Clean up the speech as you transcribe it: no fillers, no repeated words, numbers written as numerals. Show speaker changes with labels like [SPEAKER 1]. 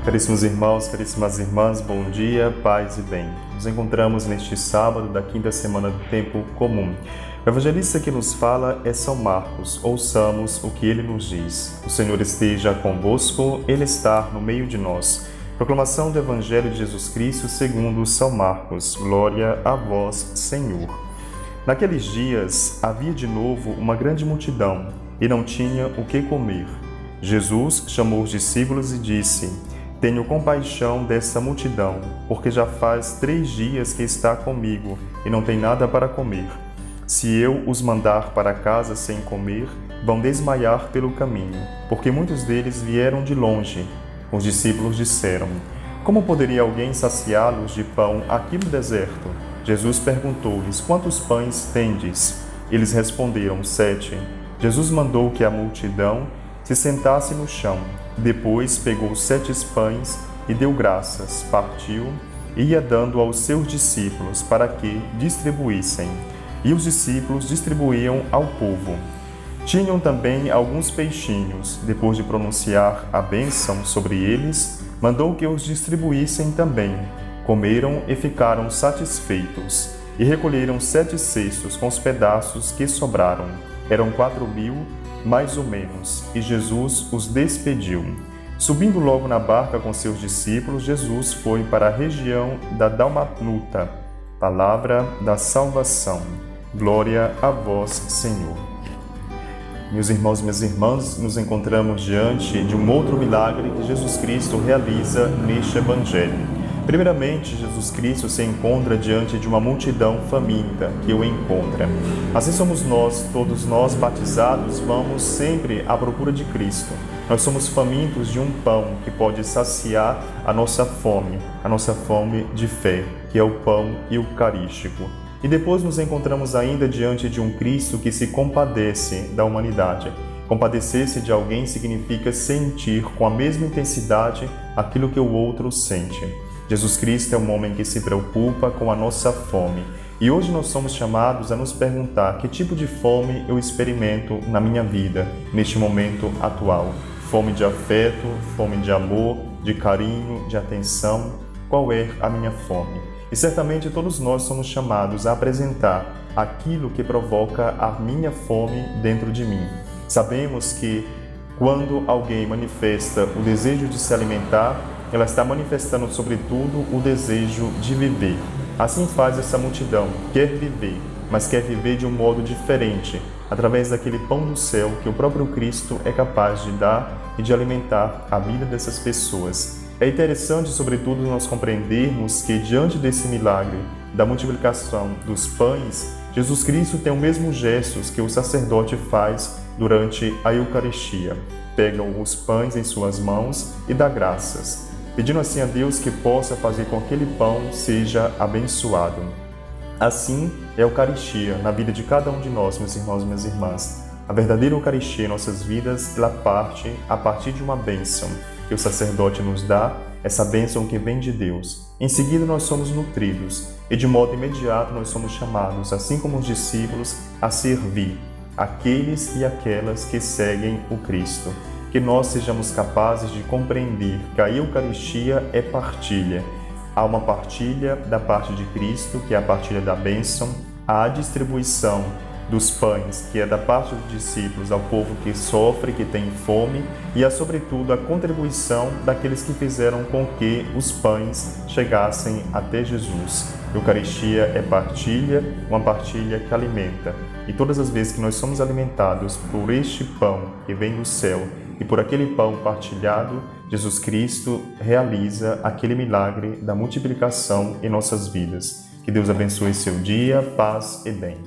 [SPEAKER 1] Caríssimos irmãos, caríssimas irmãs, bom dia, paz e bem. Nos encontramos neste sábado da quinta semana do tempo comum. O evangelista que nos fala é São Marcos. Ouçamos o que ele nos diz. O Senhor esteja convosco, Ele está no meio de nós. Proclamação do Evangelho de Jesus Cristo segundo São Marcos. Glória a vós, Senhor. Naqueles dias havia de novo uma grande multidão e não tinha o que comer. Jesus chamou os discípulos e disse: Tenho compaixão dessa multidão, porque já faz 3 dias que está comigo e não tem nada para comer. Se eu os mandar para casa sem comer, vão desmaiar pelo caminho, porque muitos deles vieram de longe. Os discípulos disseram: Como poderia alguém saciá-los de pão aqui no deserto? Jesus perguntou-lhes: Quantos pães tendes? Eles responderam: 7. Jesus mandou que a multidão se sentasse no chão. Depois pegou 7 pães e deu graças, partiu e ia dando aos seus discípulos para que distribuíssem. E os discípulos distribuíam ao povo. Tinham também alguns peixinhos. Depois de pronunciar a bênção sobre eles, mandou que os distribuíssem também. Comeram e ficaram satisfeitos. E recolheram 7 cestos com os pedaços que sobraram. Eram 4.000, mais ou menos, e Jesus os despediu. Subindo logo na barca com seus discípulos, Jesus foi para a região da Dalmanuta. Palavra da salvação. Glória a vós, Senhor. Meus irmãos e minhas irmãs, nos encontramos diante de um outro milagre que Jesus Cristo realiza neste Evangelho. Primeiramente, Jesus Cristo se encontra diante de uma multidão faminta que o encontra. Assim somos nós, todos nós batizados, vamos sempre à procura de Cristo. Nós somos famintos de um pão que pode saciar a nossa fome de fé, que é o pão eucarístico. E depois nos encontramos ainda diante de um Cristo que se compadece da humanidade. Compadecer-se de alguém significa sentir com a mesma intensidade aquilo que o outro sente. Jesus Cristo é um homem que se preocupa com a nossa fome. E hoje nós somos chamados a nos perguntar que tipo de fome eu experimento na minha vida, neste momento atual. Fome de afeto, fome de amor, de carinho, de atenção. Qual é a minha fome? E certamente todos nós somos chamados a apresentar aquilo que provoca a minha fome dentro de mim. Sabemos que quando alguém manifesta o desejo de se alimentar, ela está manifestando, sobretudo, o desejo de viver. Assim faz essa multidão, quer viver, mas quer viver de um modo diferente, através daquele pão do céu que o próprio Cristo é capaz de dar e de alimentar a vida dessas pessoas. É interessante, sobretudo, nós compreendermos que, diante desse milagre da multiplicação dos pães, Jesus Cristo tem o mesmo gestos que o sacerdote faz durante a Eucaristia. Pega os pães em suas mãos e dá graças, pedindo assim a Deus que possa fazer com que aquele pão seja abençoado. Assim é a Eucaristia na vida de cada um de nós, meus irmãos e minhas irmãs. A verdadeira Eucaristia em nossas vidas, ela parte a partir de uma bênção que o sacerdote nos dá, essa bênção que vem de Deus. Em seguida nós somos nutridos e de modo imediato nós somos chamados, assim como os discípulos, a servir aqueles e aquelas que seguem o Cristo. Que nós sejamos capazes de compreender que a Eucaristia é partilha. Há uma partilha da parte de Cristo, que é a partilha da bênção, há a distribuição dos pães, que é da parte dos discípulos ao povo que sofre, que tem fome, e há, sobretudo, a contribuição daqueles que fizeram com que os pães chegassem até Jesus. Eucaristia é partilha, uma partilha que alimenta. E todas as vezes que nós somos alimentados por este pão que vem do céu e por aquele pão partilhado, Jesus Cristo realiza aquele milagre da multiplicação em nossas vidas. Que Deus abençoe seu dia, paz e bem.